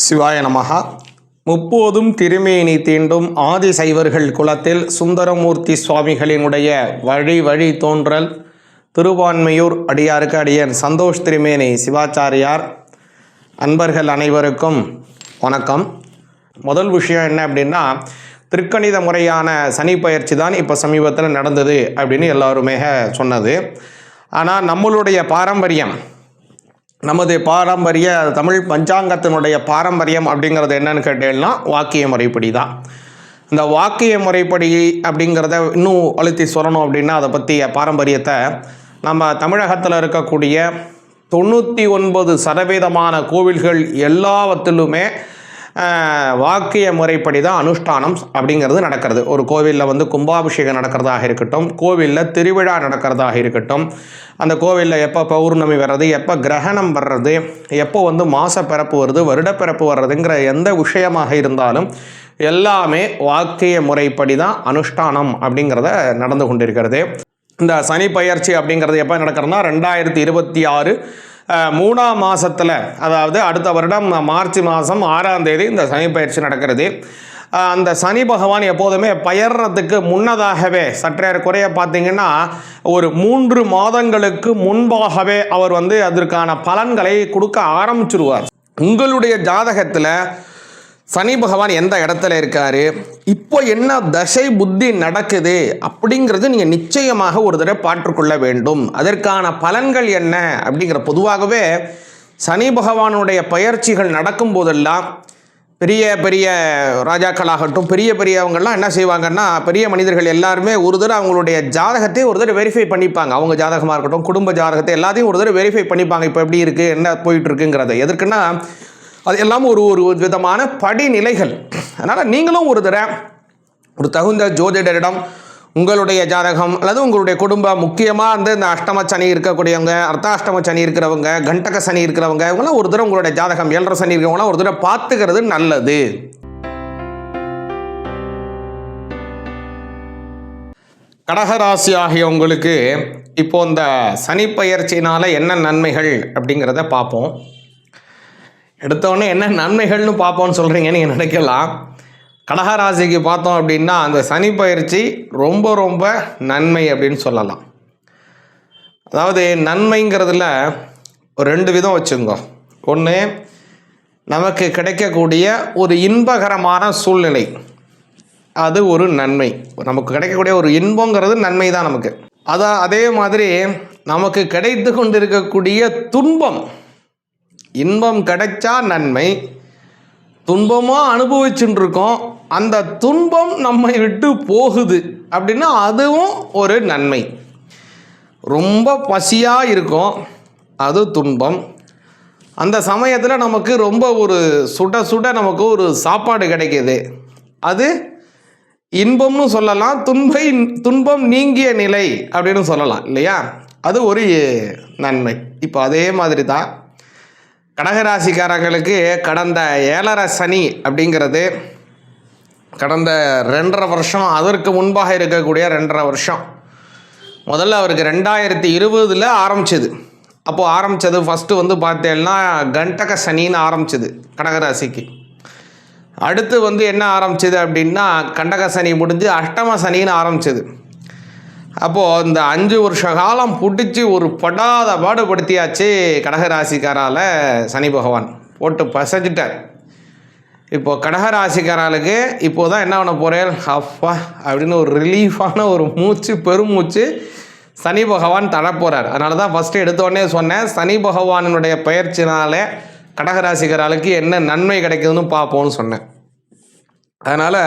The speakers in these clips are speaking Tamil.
சிவாய நமஹா. முப்போதும் திருமேனி தீண்டும் ஆதி சைவர்கள் குலத்தில் சுந்தரமூர்த்தி சுவாமிகளினுடைய வழி வழி தோன்றல் திருவான்மையூர் அடியாருக்கு அடியன் சந்தோஷ் திருமேனி சிவாச்சாரியார். அன்பர்கள் அனைவருக்கும் வணக்கம். முதல் விஷயம் என்ன அப்படின்னா, திருக்கணித முறையான சனி பயிற்சி தான் இப்போ சமீபத்தில் நடந்தது அப்படின்னு எல்லாருமே சொன்னது. ஆனால் நம்மளுடைய பாரம்பரியம், நமது பாரம்பரிய தமிழ் பஞ்சாங்கத்தினுடைய பாரம்பரியம் அப்படிங்கிறது என்னன்னு கேட்டீங்கன்னா வாக்கிய முறைப்படி தான். இந்த வாக்கிய முறைப்படி அப்படிங்கிறத இன்னும் அழுத்தி சொல்லணும் அப்படின்னா அதை பற்றிய பாரம்பரியத்தை நம்ம தமிழகத்தில் இருக்கக்கூடிய 99% கோவில்கள் எல்லாவற்றிலுமே வாக்கிய முறைப்படி தான் அனுஷ்டானம் அப்படிங்கிறது நடக்கிறது. ஒரு கோவிலில் கும்பாபிஷேகம் நடக்கிறதாக இருக்கட்டும், கோவிலில் திருவிழா நடக்கிறதாக இருக்கட்டும், அந்த கோவிலில் எப்போ பௌர்ணமி வர்றது, எப்போ கிரகணம் வர்றது, எப்போ மாத பிறப்பு வருது, வருடப்பிறப்பு வர்றதுங்கிற எந்த விஷயமாக இருந்தாலும் எல்லாமே வாக்கிய முறைப்படி தான் அனுஷ்டானம் அப்படிங்கிறத நடந்து கொண்டிருக்கிறது. இந்த சனி பயிற்சி அப்படிங்கிறது எப்போ நடக்கிறதுனா 2026 3ஆம் மாதத்தில், அதாவது அடுத்த வருடம் மார்ச் மாதம் 6ஆம் தேதி இந்த சனி பயிற்சி நடக்கிறது. அந்த சனி பகவான் எப்போதுமே பயிர்றதுக்கு முன்னதாகவே சற்றே குறைய பார்த்தீங்கன்னா ஒரு 3 மாதங்களுக்கு முன்பாகவே அவர் அதற்கான பலன்களை கொடுக்க ஆரம்பிச்சிருவார். உங்களுடைய ஜாதகத்தில் சனி பகவான் எந்த இடத்துல இருக்காரு, இப்போ என்ன தசை புத்தி நடக்குது அப்படிங்கிறது நீங்கள் நிச்சயமாக ஒரு தடவை பார்த்துக்கொள்ள வேண்டும். அதற்கான பலன்கள் என்ன அப்படிங்கிற, பொதுவாகவே சனி பகவானுடைய பயிற்சிகள் நடக்கும் போதெல்லாம் பெரிய பெரிய ராஜாக்களாகட்டும், பெரிய பெரியவங்கள்லாம் என்ன செய்வாங்கன்னா, பெரிய மனிதர்கள் எல்லாருமே ஒரு தடவை அவங்களுடைய ஜாதகத்தை ஒரு தடவை வெரிஃபை பண்ணிப்பாங்க. அவங்க ஜாதகமாக இருக்கட்டும், குடும்ப ஜாதகத்தை எல்லாத்தையும் ஒரு தடவை வெரிஃபை பண்ணிப்பாங்க. இப்போ எப்படி இருக்குது, என்ன போயிட்டுருக்குங்கிறத. எதற்குன்னா அது எல்லாம் ஒரு விதமான படிநிலைகள். அதனால் நீங்களும் ஒரு தகுந்த ஜோதிடரிடம் உங்களுடைய ஜாதகம் அல்லது உங்களுடைய குடும்பம், முக்கியமாக இந்த அஷ்டம சனி இருக்கக்கூடியவங்க, அர்த்தாஷ்டம சனி இருக்கிறவங்க, கண்டக சனி இருக்கிறவங்க, இவங்களாம் ஒரு தடவை உங்களுடைய ஜாதகம் 7.5 சனி இருக்கிறவங்களாம் ஒரு தடவை பார்த்துக்கிறது நல்லது. கடகராசி ஆகிய உங்களுக்கு இப்போ இந்த சனி பயிற்சினால் என்ன நன்மைகள் அப்படிங்கிறத பார்ப்போம். எடுத்தோடனே என்ன நன்மைகள்னு பார்ப்போம்னு சொல்கிறீங்கன்னு நீங்கள் நினைக்கலாம். கடகராசிக்கு பார்த்தோம் அப்படின்னா அந்த சனி பயிற்சி ரொம்ப ரொம்ப நன்மை அப்படின்னு சொல்லலாம். அதாவது நன்மைங்கிறதுல ஒரு 2 விதம் வச்சுங்க. ஒன்று, நமக்கு கிடைக்கக்கூடிய ஒரு இன்பகரமான சூழ்நிலை, அது ஒரு நன்மை. நமக்கு கிடைக்கக்கூடிய ஒரு இன்பங்கிறது நன்மை தான் நமக்கு. அதே மாதிரி நமக்கு கிடைத்து கொண்டிருக்கக்கூடிய துன்பம், இன்பம் கிடைச்சா நன்மை, துன்பமாக அனுபவிச்சுட்டு இருக்கோம், அந்த துன்பம் நம்மை விட்டு போகுது அப்படின்னா அதுவும் ஒரு நன்மை. ரொம்ப பசியாக இருக்கும், அது துன்பம். அந்த சமயத்தில் நமக்கு ரொம்ப ஒரு சுட சுட நமக்கு ஒரு சாப்பாடு கிடைக்கிது, அது இன்பம்னு சொல்லலாம். துன்பம் நீங்கிய நிலை அப்படின்னு சொல்லலாம் இல்லையா, அது ஒரு நன்மை. இப்போ அதே மாதிரி தான் கடகராசிக்காரர்களுக்கு கடந்த 7.5 சனி அப்படிங்கிறது கடந்த 2.5 வருஷம், அதற்கு முன்பாக இருக்கக்கூடிய 2.5 வருஷம், முதல்ல அவருக்கு 2020 ஆரம்பிச்சது. அப்போது ஆரம்பித்தது ஃபஸ்ட்டு பார்த்தேன்னா கண்டக சனின்னு ஆரம்பிச்சது கடகராசிக்கு. அடுத்து என்ன ஆரம்பிச்சது அப்படின்னா கண்டக சனி முடிஞ்சு அஷ்டம சனின்னு ஆரம்பிச்சது. அப்போது இந்த 5 வருஷ காலம் பிடிச்சி ஒரு படாத பாடுபடுத்தியாச்சு கடகராசிக்காரால். சனி பகவான் போட்டு பசைஞ்சிட்டார். இப்போது கடகராசிக்காராளுக்கு இப்போது தான் என்ன பண்ண போகிறேன், அப்பா அப்படின்னு ஒரு ரிலீஃபான ஒரு பெருமூச்சு சனி பகவான் தரப்போகிறார். அதனால தான் ஃபஸ்ட்டு எடுத்தோடனே சொன்னேன், சனி பகவானுடைய பயிற்சினாலே கடகராசிக்காராளுக்கு என்ன நன்மை கிடைக்குதுன்னு பார்ப்போம்னு சொன்னேன். அதனால்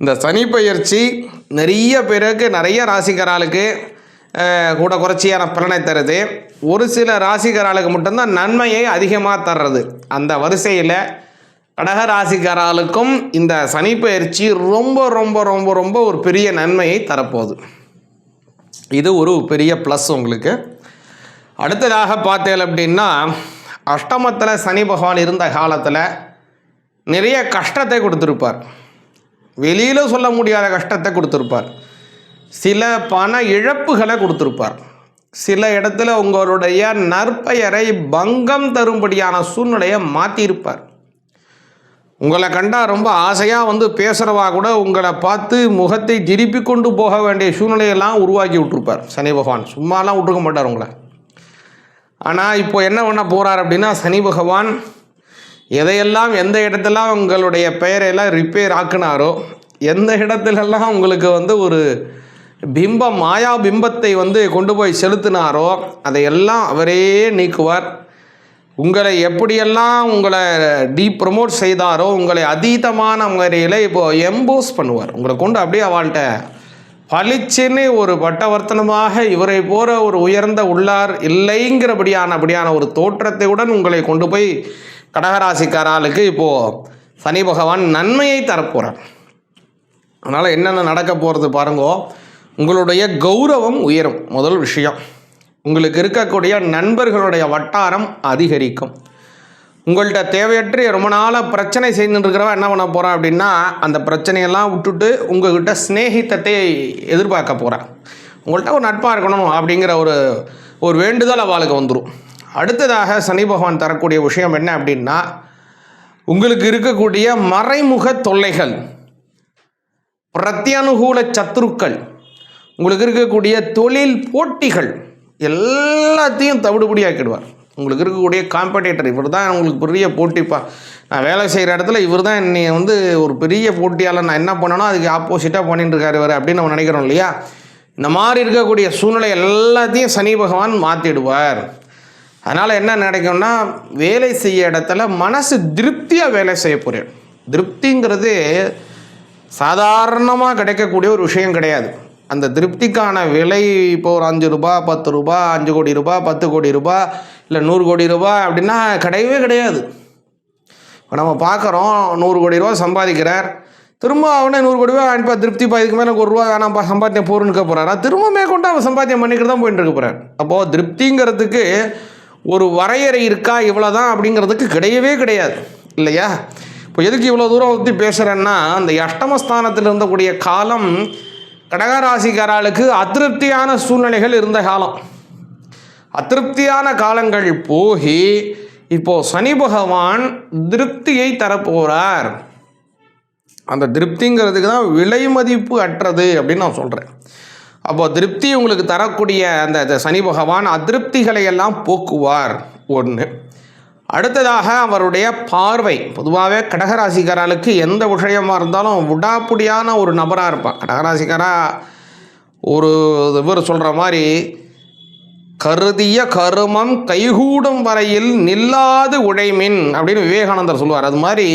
இந்த சனி பயிற்சி நிறைய பேருக்கு, நிறைய ராசிக்காரர்களுக்கு கூட குறைச்சியான பலனை தருது. ஒரு சில ராசிக்காரர்களுக்கு மட்டும்தான் நன்மையை அதிகமாக தர்றது. அந்த வரிசையில் கடகராசிக்காரர்களுக்கும் இந்த சனி பயிற்சி ரொம்ப ரொம்ப ரொம்ப ரொம்ப ஒரு பெரிய நன்மையை தரப்போகுது. இது ஒரு பெரிய ப்ளஸ் உங்களுக்கு. அடுத்ததாக பார்த்தேன் அப்படின்னா, அஷ்டமத்தில் சனி பகவான் இருந்த காலத்தில் நிறைய கஷ்டத்தை கொடுத்துருப்பார். வெளியில் சொல்ல முடியாத கஷ்டத்தை கொடுத்துருப்பார். சில பண இழப்புகளை கொடுத்துருப்பார். சில இடத்துல உங்களுடைய நற்பெயரை பங்கம் தரும்படியான சூழ்நிலையை மாற்றியிருப்பார். உங்களை கண்டா ரொம்ப ஆசையாக வந்து பேசுகிறவா கூட உங்களை பார்த்து முகத்தை திருப்பி கொண்டு போக வேண்டிய சூழ்நிலையெல்லாம் உருவாக்கி விட்டுருப்பார் சனி பகவான். சும்மாலாம் விட்டுருக்க மாட்டார் உங்களை. ஆனால் இப்போ என்ன பண்ண போகிறார் அப்படின்னா, சனி பகவான் எதையெல்லாம் எந்த இடத்துலாம் உங்களுடைய பெயரையெல்லாம் ரிப்பேர் ஆக்குனாரோ, எந்த இடத்துலெல்லாம் உங்களுக்கு வந்து ஒரு பிம்பம் மாயா பிம்பத்தை வந்து கொண்டு போய் செலுத்தினாரோ அதையெல்லாம் அவரே நீக்குவார். உங்களை எப்படியெல்லாம் உங்களை ப்ரமோட் செய்தாரோ உங்களை அதீதமான முறையில் இப்போது எம்போஸ் பண்ணுவார். உங்களை கொண்டு அப்படியே அவள்கிட்ட பளிச்சுன்னு ஒரு பட்டவர்த்தனமாக இவரை போகிற ஒரு உயர்ந்த உள்ளார் இல்லைங்கிறபடியான ஒரு தோற்றத்தையுடன் உங்களை கொண்டு போய் கடகராசிக்காராளுக்கு இப்போது சனி பகவான் நன்மையை தரப்போகிறார். அதனால் என்னென்ன நடக்க போகிறது பாருங்கோ. உங்களுடைய கௌரவம் உயரும். முதல் விஷயம், உங்களுக்கு இருக்கக்கூடிய நண்பர்களுடைய வட்டாரம் அதிகரிக்கும். உங்கள்கிட்ட தேவையற்ற ரொம்ப நாளாக பிரச்சனை செய்துட்டு இருக்கிறவன் என்ன பண்ண போகிறான் அப்படின்னா, அந்த பிரச்சனையெல்லாம் விட்டுட்டு உங்கள்கிட்ட ஸ்நேகித்தத்தை எதிர்பார்க்க போகிறான். உங்கள்கிட்ட ஒரு நட்பாக இருக்கணும் அப்படிங்கிற ஒரு வேண்டுதல் அவளுக்கு வந்துடும். அடுத்ததாக சனி பகவான் தரக்கூடிய விஷயம் என்ன அப்படின்னா, உங்களுக்கு இருக்கக்கூடிய மறைமுக தொல்லைகள், பிரத்யனுகூல சத்துருக்கள், உங்களுக்கு இருக்கக்கூடிய தொழில் போட்டிகள் எல்லாத்தையும் தவிடுபடியாக்கிடுவார். உங்களுக்கு இருக்கக்கூடிய காம்படேட்டர் இவர் தான் உங்களுக்கு பெரிய போட்டிப்பா, நான் வேலை செய்கிற இடத்துல இவர் தான் என்னை வந்து ஒரு பெரிய போட்டியால் நான் என்ன பண்ணணும் அதுக்கு ஆப்போசிட்டாக பண்ணிட்டு இருக்காரு இவர் அப்படின்னு நம்ம நினைக்கிறோம் இல்லையா. இந்த மாதிரி இருக்கக்கூடிய சூழ்நிலை எல்லாத்தையும் சனி பகவான் மாற்றிடுவார். அதனால் என்ன நடக்கும்னா, வேலை செய்ய இடத்துல மனசு திருப்தியாக வேலை செய்ய போகிறேன். திருப்திங்கிறது சாதாரணமாக கிடைக்கக்கூடிய ஒரு விஷயம் கிடையாது. அந்த திருப்திக்கான விலை இப்போ ஒரு 5 ரூபா 10 ரூபா 5 கோடி ரூபா 10 கோடி ரூபா இல்லை 100 கோடி ரூபா அப்படின்னா கிடையவே கிடையாது. இப்போ நம்ம பார்க்குறோம் 100 கோடி ரூபா சம்பாதிக்கிறார், திரும்ப அவனே 100 கோடி ரூபா அனுப்பா திருப்திப்பா இதுக்கு மேலே 1 ரூபா வேணாம்ப்பா சம்பாத்தியம் போகிறனுக்க போகிறாரா, திரும்ப மேற்கொண்டு அவன் சம்பாத்தியம் பண்ணிக்கிட்டு தான் போயிட்டு இருக்க போகிறார். அப்போது திருப்திங்கிறதுக்கு ஒரு வரையறை இருக்கா இவ்வளோதான் அப்படிங்கிறதுக்கு கிடையவே கிடையாது இல்லையா. இப்போ எதுக்கு இவ்வளோ தூரம் பற்றி பேசுகிறேன்னா, அந்த அஷ்டமஸ்தானத்தில் இருந்தக்கூடிய காலம் கடகராசிக்காரர்களுக்கு அதிருப்தியான சூழ்நிலைகள் இருந்த காலம். அதிருப்தியான காலங்கள் போகி இப்போது சனி பகவான் திருப்தியை தரப்போகிறார். அந்த திருப்திங்கிறதுக்கு தான் விலை மதிப்பு அற்றது அப்படின்னு நான் சொல்கிறேன். அப்போது திருப்தி உங்களுக்கு தரக்கூடிய அந்த சனி பகவான் அதிருப்திகளை எல்லாம் போக்குவார். ஒன்று. அடுத்ததாக அவருடைய பார்வை. பொதுவாகவே கடகராசிக்காரர்களுக்கு எந்த விஷயமாக இருந்தாலும் விடாப்புடியான ஒரு நபராக இருப்பான். கடகராசிக்காரா ஒரு இவர் சொல்கிற மாதிரி கருதிய கருமம் கைகூடும் வரையில் நில்லாது உழைமின் அப்படின்னு விவேகானந்தர் சொல்லுவார். அது மாதிரி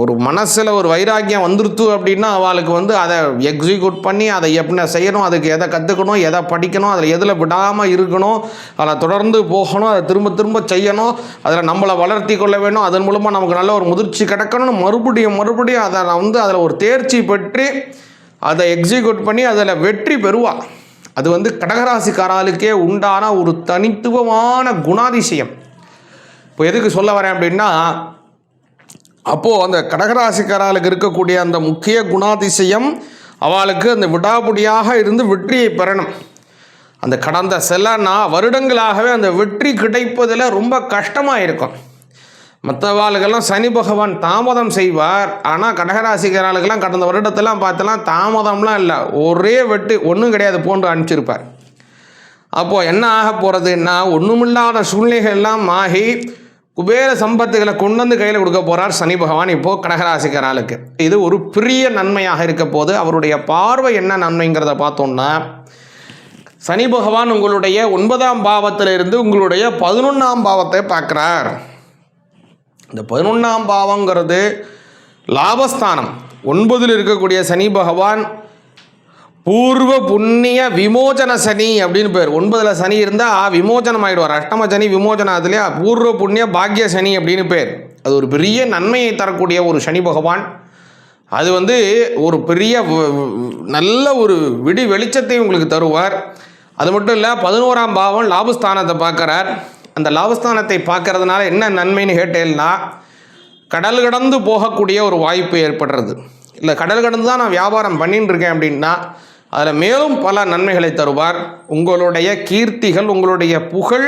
ஒரு மனசில் ஒரு வைராக்கியம் வந்துருத்து அப்படின்னா அவளுக்கு வந்து அதை எக்ஸிக்யூட் பண்ணி அதை எப்படி செய்யணும், அதுக்கு எதை கற்றுக்கணும், எதை படிக்கணும், அதில் எதில் விடாமல் இருக்கணும், அதில் தொடர்ந்து போகணும், அதை திரும்ப திரும்ப செய்யணும், அதில் நம்மளை வளர்த்தி கொள்ள வேணும், அதன் மூலமாக நமக்கு நல்ல ஒரு முதிர்ச்சி கிடைக்கணும், மறுபடியும் அதை வந்து அதில் ஒரு தேர்ச்சி பெற்று அதை எக்ஸிக்யூட் பண்ணி அதில் வெற்றி பெறுவாள். அது வந்து கடகராசிக்காரர்களுக்கே உண்டான ஒரு தனித்துவமான குணாதிசயம். இப்போ எதுக்கு சொல்ல வரேன் அப்படின்னா, அப்போது அந்த கடகராசிக்காரர்களுக்கு இருக்கக்கூடிய அந்த முக்கிய குணாதிசயம் அவளுக்கு அந்த விடாபுடியாக இருந்து வெற்றியை பெறணும். அந்த கடந்த சில வருடங்களாகவே அந்த வெற்றி கிடைப்பதில் ரொம்ப கஷ்டமாக இருக்கும். மற்றவாளுக்கெல்லாம் சனி பகவான் தாமதம் செய்வார். ஆனால் கடகராசிக்காரர்களுக்கெல்லாம் கடந்த வருடத்தெல்லாம் பார்த்தலாம் தாமதம்லாம் இல்லை, ஒரே வெட்டு ஒன்றும் கிடையாது போன்று அனுப்பிச்சிருப்பார். அப்போது என்ன ஆக போகிறதுன்னா, ஒன்றுமில்லாத சூழ்நிலைகள் எல்லாம் ஆகி குபேர சம்பத்துகளை கொண்டு வந்து கையில் கொடுக்க போகிறார் சனி பகவான் இப்போது கடகராசிக்காரர்களுக்கு. இது ஒரு பெரிய நன்மையாக இருக்க போது. அவருடைய பார்வை என்ன நன்மைங்கிறத பார்த்தோம்னா, சனி பகவான் உங்களுடைய 9ஆம் பாவத்திலிருந்து உங்களுடைய 11ஆம் பாவத்தை பார்க்குறார். இந்த 11ஆம் பாவங்கிறது லாபஸ்தானம். 9ல் இருக்கக்கூடிய சனி பகவான் பூர்வ புண்ணிய விமோச்சன சனி அப்படின்னு பேர். 9ல் சனி இருந்தால் விமோச்சனம் ஆகிடுவார். அஷ்டம சனி விமோச்சனம் அதுலேயே பூர்வ புண்ணிய பாக்ய சனி அப்படின்னு பேர். அது ஒரு பெரிய நன்மையை தரக்கூடிய ஒரு சனி பகவான். அது வந்து ஒரு பெரிய நல்ல ஒரு வெளிச்சத்தை உங்களுக்கு தருவார். அது மட்டும் இல்லை, 11ஆம் பாவம் லாபஸ்தானத்தை பார்க்குறார். அந்த லாபஸ்தானத்தை பார்க்கறதுனால என்ன நன்மைன்னு கேட்டேன்னா, கடல் கடந்து போகக்கூடிய ஒரு வாய்ப்பு ஏற்படுறது. இல்லை கடல் கடந்து தான் நான் வியாபாரம் பண்ணிட்டு இருக்கேன் அப்படின்னா அதில் மேலும் பல நன்மைகளை தருவார். உங்களுடைய கீர்த்திகள் உங்களுடைய புகழ்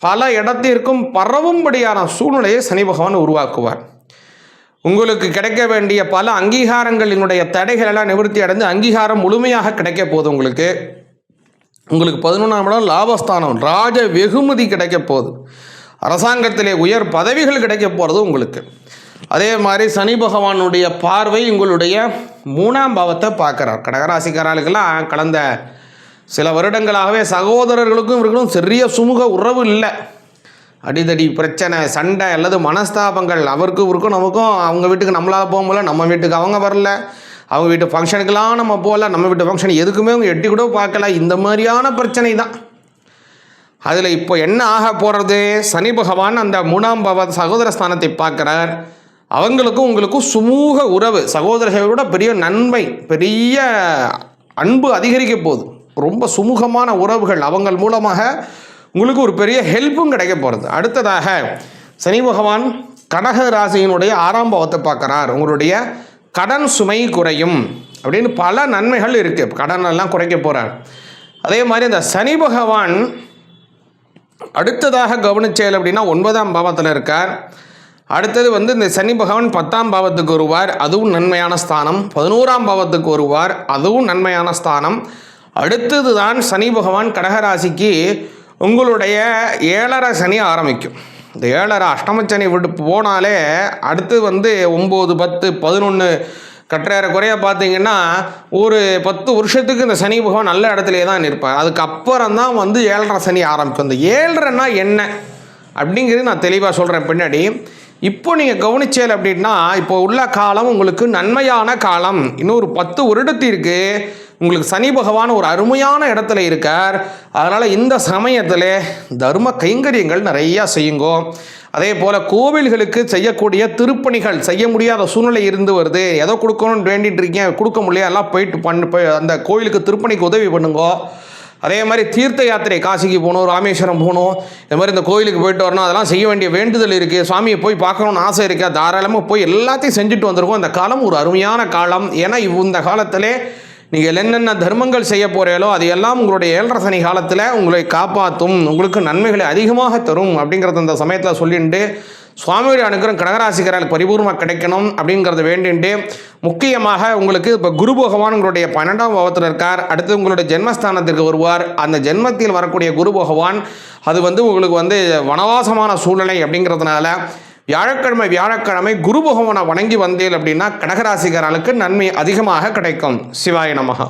பல இடத்திற்கும் பரவும்படியான சூழ்நிலையை சனி பகவான் உருவாக்குவார். உங்களுக்கு கிடைக்க வேண்டிய பல அங்கீகாரங்களினுடைய தடைகள் எல்லாம் நிவர்த்தி அடைந்து அங்கீகாரம் முழுமையாக கிடைக்க போகுது. உங்களுக்கு 11ஆம் இடம் லாபஸ்தானம், ராஜ வெகுமதி கிடைக்க போகுது. அரசாங்கத்திலே உயர் பதவிகள் கிடைக்க போகிறது உங்களுக்கு. அதே மாதிரி சனி பகவானுடைய பார்வை உங்களுடைய 3ஆம் பாவத்தை பார்க்குறார். கடகராசிக்காரர்களுக்கெல்லாம் கடந்த சில வருடங்களாகவே சகோதரர்களுக்கும் இவர்களும் சிறிய சுமூக உறவு இல்லை. அடிதடி பிரச்சனை, சண்டை அல்லது மனஸ்தாபங்கள், அவருக்கும் இவருக்கும் நமக்கும், அவங்க வீட்டுக்கு நம்மளால் போக முடியல, நம்ம வீட்டுக்கு அவங்க வரல, அவங்க வீட்டு ஃபங்க்ஷனுக்கெல்லாம் நம்ம போகல, நம்ம வீட்டு ஃபங்க்ஷன் எதுக்குமே அவங்க எட்டி கூட பார்க்கல. இந்த மாதிரியான பிரச்சனை தான். அதில் இப்போ என்ன ஆக போகிறது, சனி பகவான் அந்த 3ஆம் பாவ சகோதர ஸ்தானத்தை பார்க்குறார். அவங்களுக்கும் உங்களுக்கும் சுமூக உறவு, சகோதரர்களோட பெரிய நன்மை, பெரிய அன்பு அதிகரிக்க போகுது. ரொம்ப சுமூகமான உறவுகள், அவங்கள் மூலமாக உங்களுக்கு ஒரு பெரிய ஹெல்ப்பும் கிடைக்க போகிறது. அடுத்ததாக சனி பகவான் கடக ராசியினுடைய 6ஆம் பாவத்தை பார்க்குறார். உங்களுடைய கடன் சுமை குறையும் அப்படின்னு பல நன்மைகள் இருக்குது. கடன் எல்லாம் குறைக்க போகிறார். அதே மாதிரி இந்த சனி பகவான் அடுத்ததாக கவனிச்சேல் அப்படின்னா 9ஆம் பாவத்தில் இருக்கார். அடுத்தது இந்த சனி பகவான் 10ஆம் பாவத்துக்கு வருவார், அதுவும் நன்மையான ஸ்தானம். 11ஆம் பாவத்துக்கு வருவார், அதுவும் நன்மையான ஸ்தானம். அடுத்தது தான் சனி பகவான் கடகராசிக்கு உங்களுடைய 7.5 சனி ஆரம்பிக்கும். இந்த 7.5 அஷ்டமச்சனி விட்டு போனாலே அடுத்து 9, 10, 11 கட்டுற குறையாக பார்த்தீங்கன்னா ஒரு 10 வருஷத்துக்கு இந்த சனி பகவான் நல்ல இடத்துலே தான் இருப்பார். அதுக்கப்புறம் தான் 7.5 சனி ஆரம்பிக்கும். இந்த 7.5னா என்ன அப்படிங்கிறது நான் தெளிவாக சொல்கிறேன் பின்னாடி. இப்போ நீங்கள் கவனிச்சேல் அப்படின்னா இப்போ உள்ள காலம் உங்களுக்கு நன்மையான காலம். இன்னொரு 10 வருடத்திற்கு உங்களுக்கு சனி பகவான் ஒரு அருமையான இடத்துல இருக்கார். அதனால் இந்த சமயத்தில் தர்ம கைங்கரியங்கள் நிறையா செய்யுங்கோ. அதே போல் கோவில்களுக்கு செய்யக்கூடிய திருப்பணிகள் செய்ய முடியாத சூழ்நிலை இருந்து வருது, ஏதோ கொடுக்கணும்னு வேண்டிகிட்டு இருக்கேன், கொடுக்க முடியாது, எல்லாம் போய் அந்த கோவிலுக்கு திருப்பணிக்கு உதவி பண்ணுங்கோ. அதே மாதிரி தீர்த்த யாத்திரை, காசிக்கு போகணும், ராமேஸ்வரம் போகணும், இந்த மாதிரி இந்த கோயிலுக்கு போயிட்டு வரணும், அதெல்லாம் செய்ய வேண்டிய வேண்டுதல் இருக்குது. சுவாமியை போய் பார்க்கணுன்னு ஆசை இருக்கா, தாராளமாக போய் எல்லாத்தையும் செஞ்சுட்டு வந்திருக்கோம். இந்த காலம் ஒரு அருமையான காலம். ஏன்னா இந்த காலத்திலே நீங்கள் என்னென்ன தர்மங்கள் செய்ய போகிறீங்களோ அது எல்லாம் உங்களுடைய 7.5 சனி காலத்தில் உங்களை காப்பாற்றும், உங்களுக்கு நன்மைகளை அதிகமாக தரும் அப்படிங்கிறத இந்த சமயத்தில் சொல்லிட்டு சுவாமியுடைய அனுகிரகம் கடகராசிக்காரர்களுக்கு பரிபூர்ணமாக கிடைக்கணும் அப்படிங்கிறத வேண்டிட்டு, முக்கியமாக உங்களுக்கு இப்போ குரு பகவான் உங்களுடைய 12ஆம் பாவத்தில் இருக்கார். அடுத்து உங்களுடைய ஜென்மஸ்தானத்திற்கு வருவார். அந்த ஜென்மத்தில் வரக்கூடிய குரு பகவான் அது உங்களுக்கு வனவாசமான சூழ்நிலை அப்படிங்கிறதுனால வியாழக்கிழமை குரு பகவானை வணங்கி வந்தேன் அப்படின்னா கடகராசிக்காரர்களுக்கு நன்மை அதிகமாக கிடைக்கும். சிவாய நமஹ.